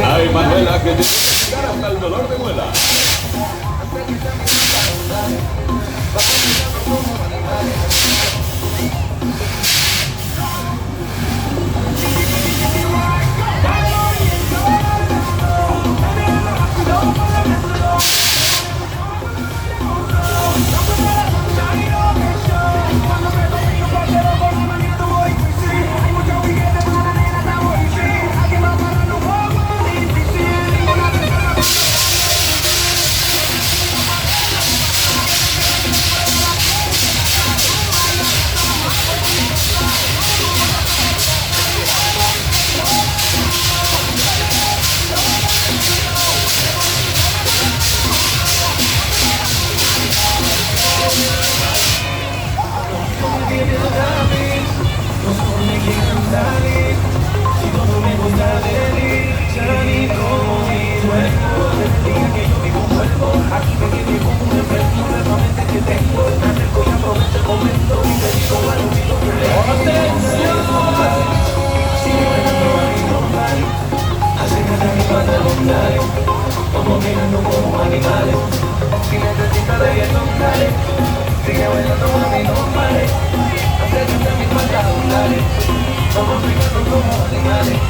Ay, Manuela, que te llegar hasta el dolor de muela. Como mirando como animales, si necesitas reggaetón, dale. Sigue bailando, mami, no pares. Acércate a mis pantalón, dale. Vamos brincando como animales.